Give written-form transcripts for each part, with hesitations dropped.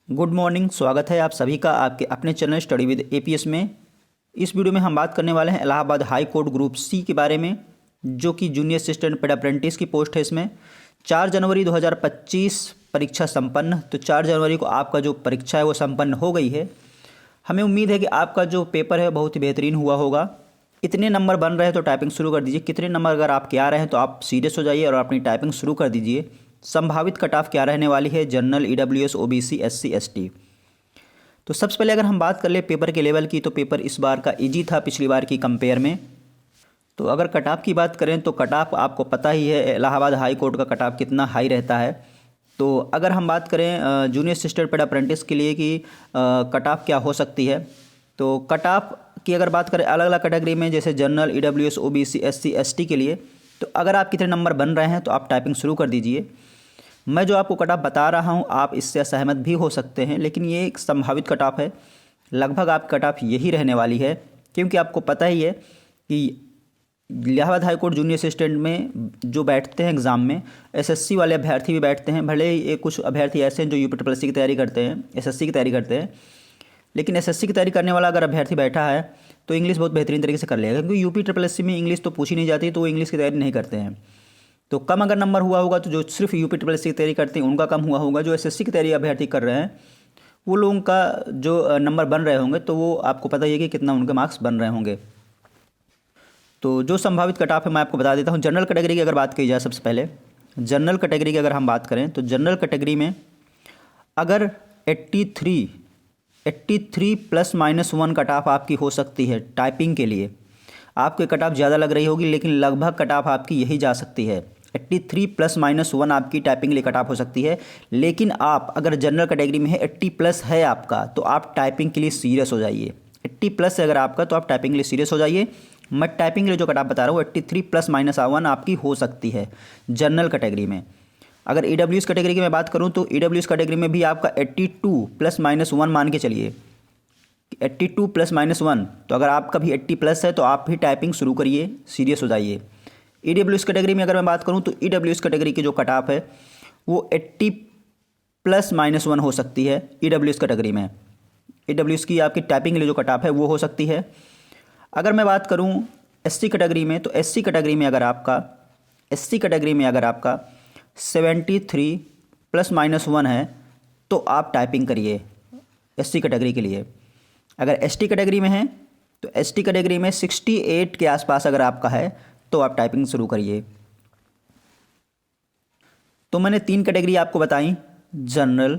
Good morning. स्वागत है आप सभी का आपके अपने चैनल स्टडी विद एपीएस में। इस वीडियो में हम बात करने वाले हैं Allahabad high court group C के बारे में, जो कि जूनियर असिस्टेंट पेड अप्रेंटिस की पोस्ट है। इसमें 4 जनवरी 2025 परीक्षा संपन्न। तो 4 जनवरी को आपका जो परीक्षा है वो संपन्न हो गई है। हमें उम्मीद है कि आपका जो पेपर है बहुत ही बेहतरीन हुआ होगा। इतने नंबर बन रहे हैं तो टाइपिंग शुरू कर दीजिए। कितने नंबर अगर आपके आ रहे हैं तो आप सीरियस हो जाइए और अपनी टाइपिंग शुरू कर दीजिए। संभावित कट ऑफ क्या रहने वाली है general, EWS, OBC, SC, ST. तो सबसे पहले अगर हम बात कर ले पेपर के लेवल की, तो पेपर इस बार का इजी था पिछली बार की कंपेयर में। तो अगर कट ऑफ की बात करें तो कट ऑफ आपको पता ही है इलाहाबाद हाई कोर्ट का कट ऑफ कितना हाई रहता है। तो अगर हम बात करें जूनियर असिस्टेंट पेड अप्रेंटिस के लिए कि कट ऑफ क्या हो सकती है, तो कट ऑफ की अगर बात करें अलग अलग कैटेगरी में, जैसे general, EWS, OBC, SC, ST के लिए, तो अगर आप कितने नंबर बन रहे हैं तो आप टाइपिंग शुरू कर दीजिए। मैं जो आपको कट ऑफ बता रहा हूं आप इससे असहमत भी हो सकते हैं, लेकिन ये एक संभावित कट ऑफ है। लगभग आप कट ऑफ यही रहने वाली है, क्योंकि आपको पता ही है कि Allahabad high court junior assistant में जो बैठते हैं एग्ज़ाम में, एसएससी वाले अभ्यर्थी भी बैठते हैं। भले ही कुछ अभ्यर्थी ऐसे हैं जो यूपी ट्रिपल एससी की तैयारी करते हैं, एसएससी की तैयारी करते हैं, लेकिन एसएससी की तैयारी करने वाला अगर अभ्यर्थी बैठा है तो इंग्लिश बहुत बेहतरीन तरीके से कर लेगा, क्योंकि यूपी ट्रिपल एससी में इंग्लिश तो पूछी नहीं जाती, तो वो इंग्लिश की तैयारी नहीं करते हैं। तो कम अगर नंबर हुआ होगा तो जो सिर्फ यूपी ट्रिपल एससी की तैयारी करते हैं उनका कम हुआ होगा। जो एसएससी की तैयारी अभ्यर्थी कर रहे हैं वो लोगों का जो नंबर बन रहे होंगे, तो वो आपको पता ही है कि कितना उनके मार्क्स बन रहे होंगे। तो जो संभावित कट ऑफ है मैं आपको बता देता हूँ। जनरल कैटेगरी की अगर बात की जाए, सबसे पहले जनरल कैटेगरी की अगर हम बात करें तो जनरल कैटेगरी में अगर 83 प्लस माइनस 1 कट ऑफ आपकी हो सकती है टाइपिंग के लिए। आपके कट ऑफ ज़्यादा लग रही होगी, लेकिन लगभग कट ऑफ आपकी यही जा सकती है। 83 प्लस माइनस 1 आपकी टाइपिंग के लिए कट ऑफ हो सकती है। लेकिन आप अगर जनरल कैटेगरी में है, 80 प्लस है आपका, तो आप टाइपिंग के लिए सीरियस हो जाइए। 80 प्लस है अगर आपका तो आप टाइपिंग के लिए सीरियस हो जाइए। मैं टाइपिंग के लिए जो कट ऑफ बता रहा हूँ 83 प्लस माइनस 1 आपकी हो सकती है जनरल कैटेगरी में। अगर ईडब्ल्यूएस कैटेगरी की मैं बात करूँ तो ईडब्ल्यूएस कैटेगरी में भी आपका 82 प्लस माइनस 1 मान के चलिए, 82 प्लस माइनस 1। तो अगर आपका भी 80 प्लस है तो आप भी टाइपिंग शुरू करिए, सीरियस हो जाइए। ईडब्ल्यूएस कैटेगरी में अगर मैं बात करूं तो ईडब्ल्यूएस कैटेगरी की जो कट ऑफ है वो 80 प्लस माइनस 1 हो सकती है ईडब्ल्यूएस कैटेगरी में। ईडब्ल्यूएस की आपकी टाइपिंग के लिए जो कट ऑफ है वो हो सकती है। अगर मैं बात करूं एससी कैटेगरी में, तो एससी कैटेगरी में अगर आपका 73 प्लस माइनस 1 है तो आप टाइपिंग करिए एससी कैटेगरी के लिए। अगर एसटी कैटेगरी में है तो एसटी कैटेगरी में 68 के आसपास अगर आपका है तो आप टाइपिंग शुरू करिए। तो मैंने 3 कैटेगरी आपको बताई, जनरल,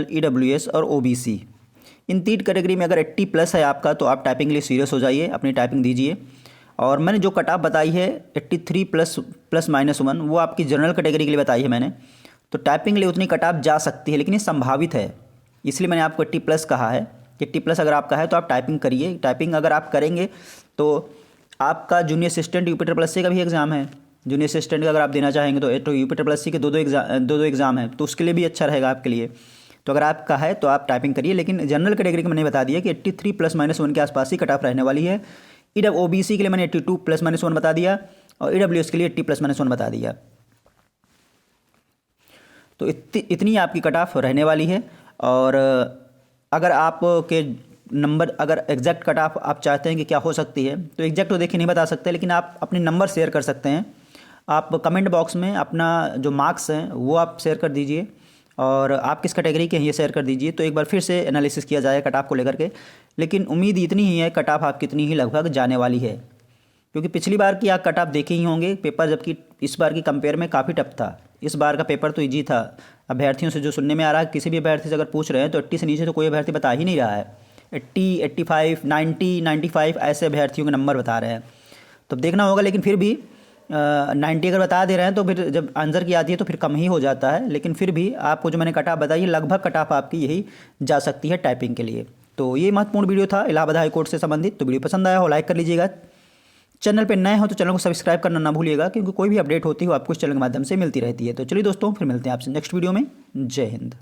ईडब्ल्यूएस और ओबीसी। इन 3 कैटेगरी में अगर 80 प्लस है आपका तो आप टाइपिंग के लिए सीरियस हो जाइए, अपनी टाइपिंग दीजिए। और मैंने जो कट ऑफ बताई है 83 प्लस माइनस 1, वो आपकी जनरल कैटेगरी के लिए बताई है मैंने। तो टाइपिंग के लिए उतनी कट ऑफ जा सकती है, लेकिन ये संभावित है, इसलिए मैंने आपको 80 प्लस कहा है। 80 प्लस अगर आपका है तो आप टाइपिंग करिए। टाइपिंग अगर आप करेंगे तो आपका junior assistant UP triple SC का भी एग्ज़ाम है। जूनियर असिस्टेंट का अगर आप देना चाहेंगे तो यूपी ट्रिपल एससी के दो एग्ज़ाम है, तो उसके लिए भी अच्छा रहेगा आपके लिए। तो अगर आपका है तो आप टाइपिंग करिए। लेकिन जनरल कैटेगरी का मैंने बता दिया कि 83 प्लस माइनस 1 के आसपास ही कट ऑफ रहने वाली है। ओबीसी के लिए मैंने 82 प्लस माइनस 1 बता दिया और ईडब्ल्यूएस के लिए 80 प्लस माइनस 1 बता दिया। तो इतनी आपकी कट ऑफ रहने वाली है। और अगर आपके नंबर, अगर एग्जैक्ट कट ऑफ आप चाहते हैं कि क्या हो सकती है, तो एग्जैक्ट तो देखिए नहीं बता सकते, लेकिन आप अपने नंबर शेयर कर सकते हैं। आप कमेंट बॉक्स में अपना जो मार्क्स हैं वो आप शेयर कर दीजिए, और आप किस कैटेगरी के हैं ये शेयर कर दीजिए। तो एक बार फिर से एनालिसिस किया जाए कट ऑफ को लेकर के। लेकिन उम्मीद इतनी ही है, कट ऑफ आपकी इतनी ही लगभग जाने वाली है, क्योंकि पिछली बार की आप कट ऑफ देखे ही होंगे पेपर, जबकि इस बार की कंपेयर में काफ़ी टफ था। इस बार का पेपर तो ईजी था। अभ्यर्थियों से जो सुनने में आ रहा है, किसी भी अभ्यर्थी से अगर पूछ रहे हैं तो 80 से नीचे तो कोई अभ्यर्थी बता ही नहीं रहा है। 80, 85, 90, 95 ऐसे अभ्यर्थियों के नंबर बता रहे हैं। तो देखना होगा, लेकिन फिर भी 90 अगर बता दे रहे हैं तो फिर जब आंसर की आती है तो फिर कम ही हो जाता है। लेकिन फिर भी आपको जो मैंने कट ऑफ बताई, लगभग कट ऑफ आपकी यही जा सकती है टाइपिंग के लिए। तो ये महत्वपूर्ण वीडियो था इलाहाबाद हाई कोर्ट से संबंधित। तो वीडियो पसंद आया हो लाइक कर लीजिएगा। चैनल पर नए हो तो चैनल को सब्सक्राइब करना ना भूलिएगा, क्योंकि कोई भी अपडेट होती हो आपको इस चैनल के माध्यम से मिलती रहती है। तो चलिए दोस्तों, फिर मिलते हैं आपसे नेक्स्ट वीडियो में। जय हिंद।